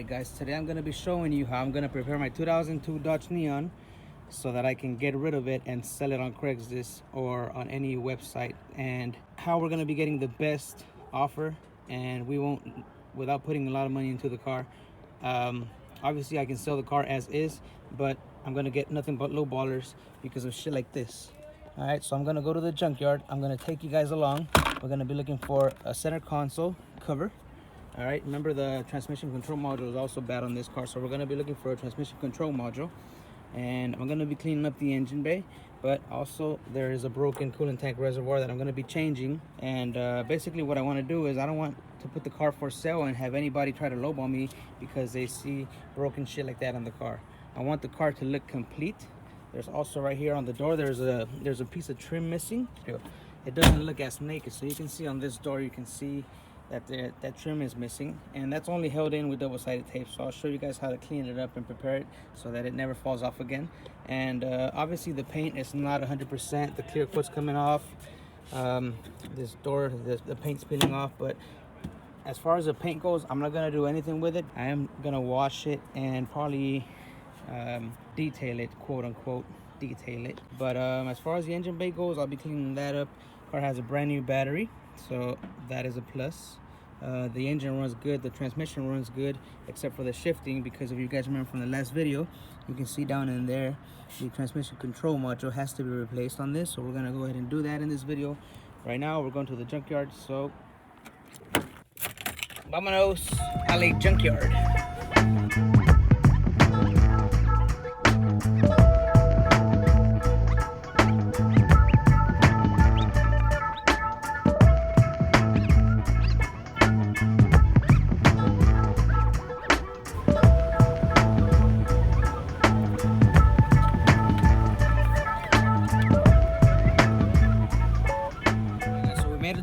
Alright guys, today I'm going to be showing you how I'm going to prepare my 2002 Dodge Neon so that I can get rid of it and sell it on Craigslist or on any website, and how we're going to be getting the best offer and we won't, without putting a lot of money into the car. Obviously I can sell the car as is, but I'm going to get nothing but low ballers because of shit like this. Alright, so I'm going to go to the junkyard. I'm going to take you guys along. We're going to be looking for a center console cover. All right, remember the transmission control module is also bad on this car, so we're going to be looking for a transmission control module. And I'm going to be cleaning up the engine bay, but also there is a broken coolant tank reservoir that I'm going to be changing. And basically what I want to do is I don't want to put the car for sale and have anybody try to lowball me because they see broken shit like that on the car. I want the car to look complete. There's also right here on the door, there's a piece of trim missing. It doesn't look as naked, so you can see on this door, you can see that trim is missing, and that's only held in with double-sided tape. So I'll show you guys how to clean it up and prepare it so that it never falls off again. And obviously the paint is not 100%. The clear coat's coming off. This door, the paint's peeling off. But as far as the paint goes, I'm not gonna do anything with it. I am gonna wash it and probably detail it, quote unquote detail it. But as far as the engine bay goes, I'll be cleaning that up. Car has a brand new battery, so that is a plus. The engine runs good, the transmission runs good, except for the shifting, because if you guys remember from the last video, you can see down in there the transmission control module has to be replaced on this. So we're gonna go ahead and do that in this video. Right now we're going to the junkyard, so vámonos a la junkyard.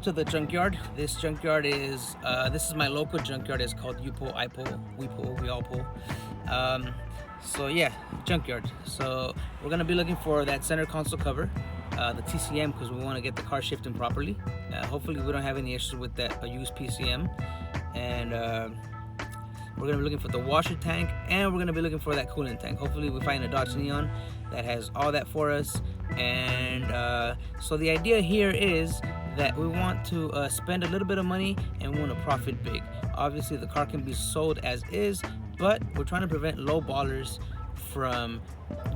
To the junkyard. This junkyard is this is my local junkyard. It's called You Pull, I Pull, We Pull, We All Pull. So yeah, junkyard. So we're gonna be looking for that center console cover, the TCM, because we want to get the car shifting properly. Hopefully we don't have any issues with that used PCM. And we're gonna be looking for the washer tank, and we're gonna be looking for that coolant tank. Hopefully we find a Dodge Neon that has all that for us. And so the idea here is that we want to spend a little bit of money and we want to profit big. Obviously the car can be sold as is, but we're trying to prevent low ballers from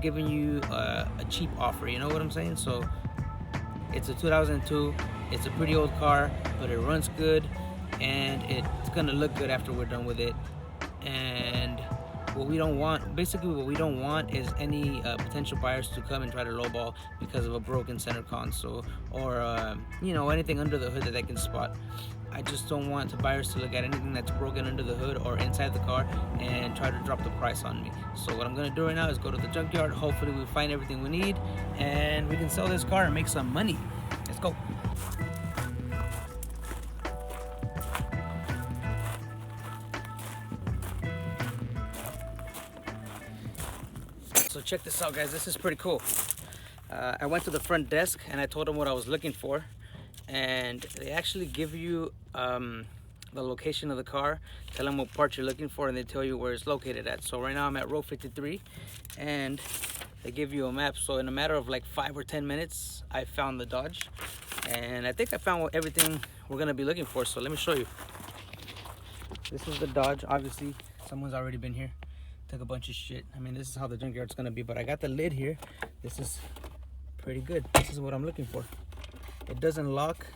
giving you a cheap offer, you know what I'm saying? So it's a 2002, it's a pretty old car, but it runs good and it's gonna look good after we're done with it. And what we don't want, basically what we don't want, is any potential buyers to come and try to lowball because of a broken center console or you know, anything under the hood that they can spot. I just don't want the buyers to look at anything that's broken under the hood or inside the car and try to drop the price on me. So what I'm gonna do right now is go to the junkyard. Hopefully we find everything we need and we can sell this car and make some money. Let's go. So check this out, guys. This is pretty cool. I went to the front desk and I told them what I was looking for, and they actually give you the location of the car, tell them what part you're looking for, and they tell you where it's located at. So right now I'm at row 53 and they give you a map. So in a matter of like 5 or 10 minutes I found the Dodge, and I think I found everything we're gonna be looking for. So let me show you. This is the Dodge. Obviously someone's already been here, took a bunch of shit. I mean, this is how the junkyard's gonna be, but I got the lid here. This is pretty good. This is what I'm looking for. It doesn't lock,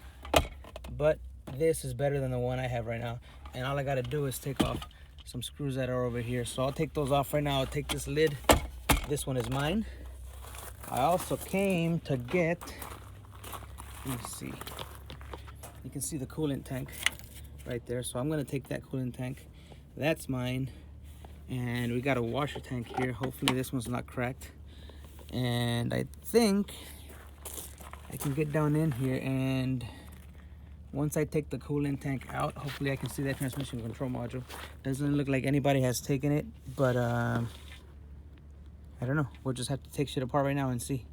but this is better than the one I have right now. And all I gotta do is take off some screws that are over here. So I'll take those off right now. I'll take this lid. This one is mine. I also came to get, let me see. You can see the coolant tank right there. So I'm gonna take that coolant tank. That's mine. And we got a washer tank here. Hopefully this one's not cracked. And I think I can get down in here, and once I take the coolant tank out, hopefully I can see that transmission control module. Doesn't look like anybody has taken it, but I don't know. We'll just have to take shit apart right now and see.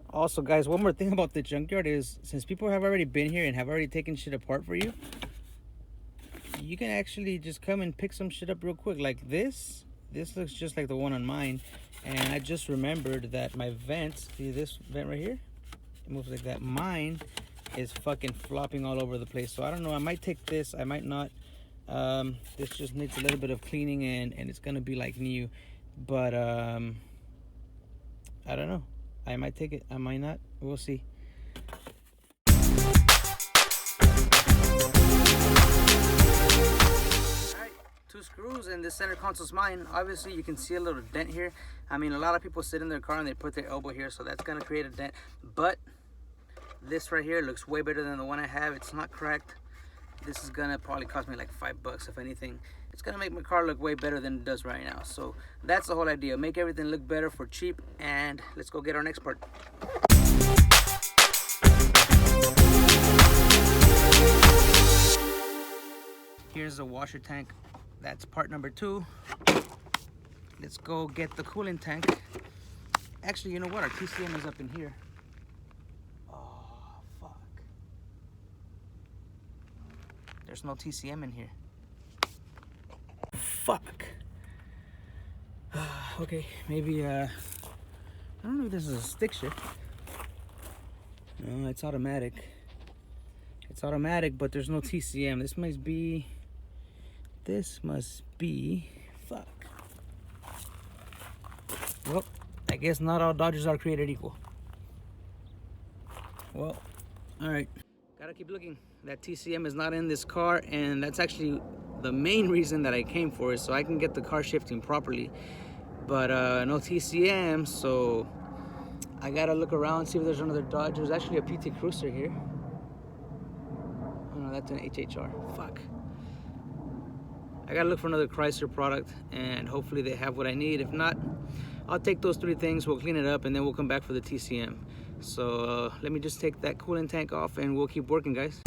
Also, guys, one more thing about the junkyard is, since people have already been here and have already taken shit apart for you, you can actually just come and pick some shit up real quick. Like this looks just like the one on mine. And I just remembered that my vents, see this vent right here? It moves like that. Mine is fucking flopping all over the place. So I don't know, I might take this, I might not. This just needs a little bit of cleaning and it's gonna be like new. But I don't know. I might take it, I might not. We'll see. Two screws and this center console's mine. Obviously you can see a little dent here. I mean, a lot of people sit in their car and they put their elbow here, so that's gonna create a dent. But this right here looks way better than the one I have. It's not cracked. This is gonna probably cost me like $5 if anything. It's gonna make my car look way better than it does right now. So that's the whole idea, make everything look better for cheap. And let's go get our next part. Here's the washer tank. That's part number 2. Let's go get the coolant tank. Actually, you know what? Our TCM is up in here. Oh, fuck. There's no TCM in here. Fuck. Okay, maybe, I don't know if this is a stick shift. No, it's automatic. It's automatic, but there's no TCM. This must be, fuck. Well, I guess not all Dodgers are created equal. Well, all right. Gotta keep looking. That TCM is not in this car, and that's actually the main reason that I came for it, so I can get the car shifting properly. But no TCM, so I gotta look around, see if there's another Dodge. There's actually a PT Cruiser here. Oh no, that's an HHR. Fuck. I gotta look for another Chrysler product, and hopefully they have what I need. If not, I'll take those 3 things, we'll clean it up, and then we'll come back for the TCM. So let me just take that coolant tank off and we'll keep working, guys.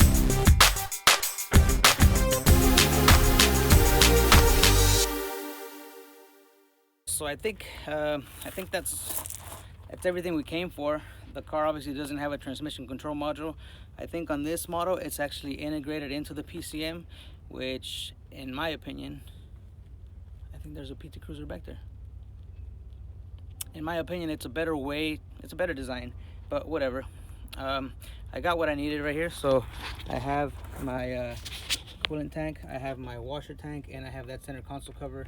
So I think that's everything we came for. The car obviously doesn't have a transmission control module. I think on this model it's actually integrated into the PCM, which in my opinion, I think there's a PT Cruiser back there. In my opinion, it's a better way, it's a better design, but whatever. I got what I needed right here. So I have my coolant tank, I have my washer tank, and I have that center console cover.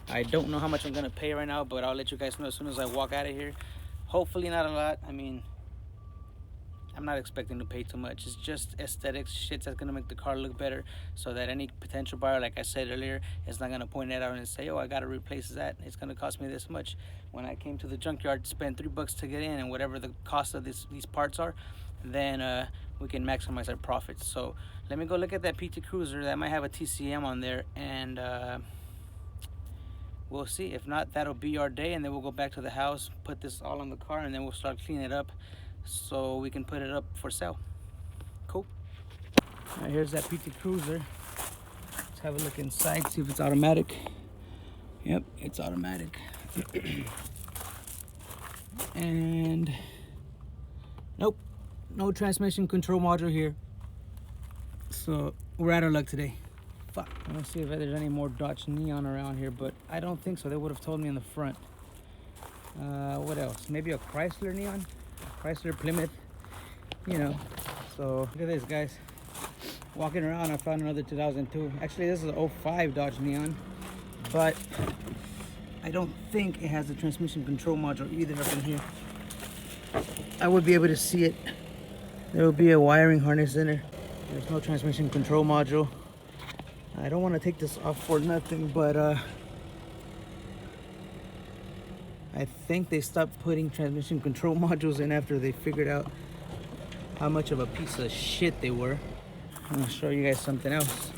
I don't know how much I'm gonna pay right now, but I'll let you guys know as soon as I walk out of here. Hopefully not a lot. I mean, I'm not expecting to pay too much. It's just aesthetics, shit that's gonna make the car look better, so that any potential buyer, like I said earlier, is not gonna point it out and say, oh, I gotta replace that, it's gonna cost me this much. When I came to the junkyard, spent $3 to get in, and whatever the cost of these parts are, then we can maximize our profits. So let me go look at that PT Cruiser. That might have a TCM on there, and we'll see. If not, that'll be our day, and then we'll go back to the house, put this all on the car, and then we'll start cleaning it up so we can put it up for sale. Cool. All right, here's that PT Cruiser. Let's have a look inside, see if it's automatic. Yep, it's automatic. And nope, no transmission control module here. So we're out of luck today. Fuck. Let's see if there's any more Dodge Neon around here, but I don't think so. They would have told me in the front. What else? Maybe a Chrysler Neon? A Chrysler Plymouth, you know. So look at this, guys. Walking around, I found another 2002. Actually, this is an 05 Dodge Neon, but I don't think it has a transmission control module either up in here. I would be able to see it. There will be a wiring harness in there. There's no transmission control module. I don't want to take this off for nothing, but I think they stopped putting transmission control modules in after they figured out how much of a piece of shit they were. I'm gonna show you guys something else.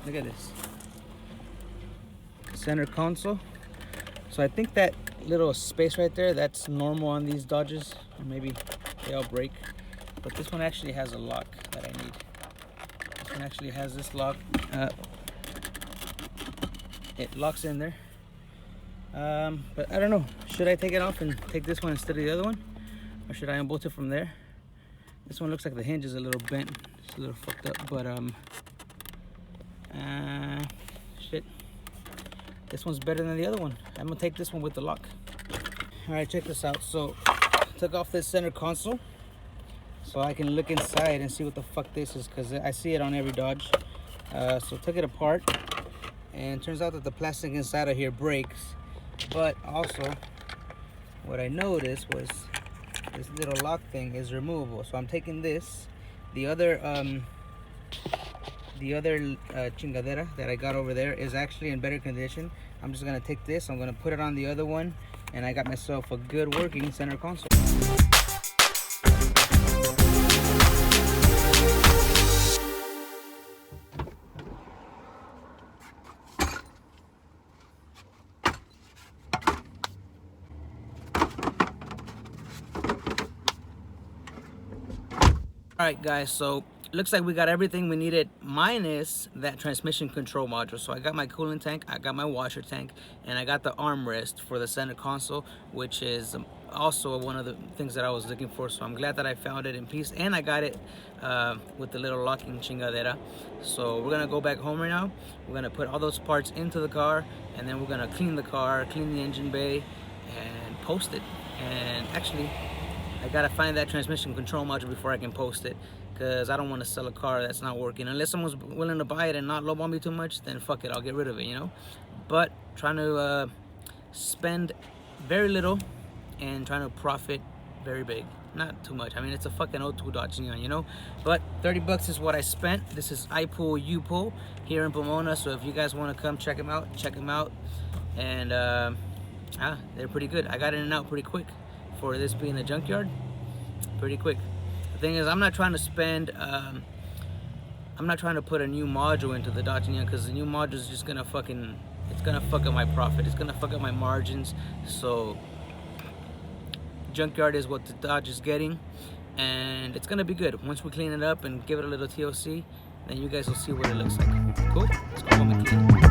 Look at this. Center console. So I think that little space right there, that's normal on these Dodges. Or maybe they all break. But this one actually has a lock that I need. This one actually has this lock. It locks in there. But I don't know. Should I take it off and take this one instead of the other one? Or should I unbolt it from there? This one looks like the hinge is a little bent. a little fucked up, but shit, this one's better than the other one. I'm gonna take this one with the lock. All right, check this out. So took off this center console so I can look inside and see what the fuck this is, because I see it on every Dodge. So took it apart, and turns out that the plastic inside of here breaks. But also, what I noticed was this little lock thing is removable. So I'm taking this, the other chingadera that I got over there is actually in better condition. I'm just gonna take this, I'm gonna put it on the other one, and I got myself a good working center console. Alright guys, so looks like we got everything we needed minus that transmission control module. So I got my coolant tank, I got my washer tank, and I got the armrest for the center console, which is also one of the things that I was looking for. So I'm glad that I found it in peace, and I got it with the little locking chingadera. So we're gonna go back home right now. We're gonna put all those parts into the car, and then we're gonna clean the car, clean the engine bay, and post it. And actually, I gotta find that transmission control module before I can post it, because I don't want to sell a car that's not working. Unless someone's willing to buy it and not lowball me too much, then fuck it, I'll get rid of it, you know. But trying to spend very little and trying to profit very big. Not too much. I mean, it's a fucking 02 Dodge Neon, you know. But 30 bucks is what I spent. This is I Pull, You Pull here in Pomona. So if you guys want to come check them out, check them out. And they're pretty good. I got in and out pretty quick for this being a junkyard. Pretty quick. The thing is, I'm not trying to spend I'm not trying to put a new module into the Dodge Neon, because the new module is just gonna it's gonna fuck up my profit, it's gonna fuck up my margins. So junkyard is what the Dodge is getting, and it's gonna be good. Once we clean it up and give it a little TLC, then you guys will see what it looks like. Cool? Let's go home and clean it.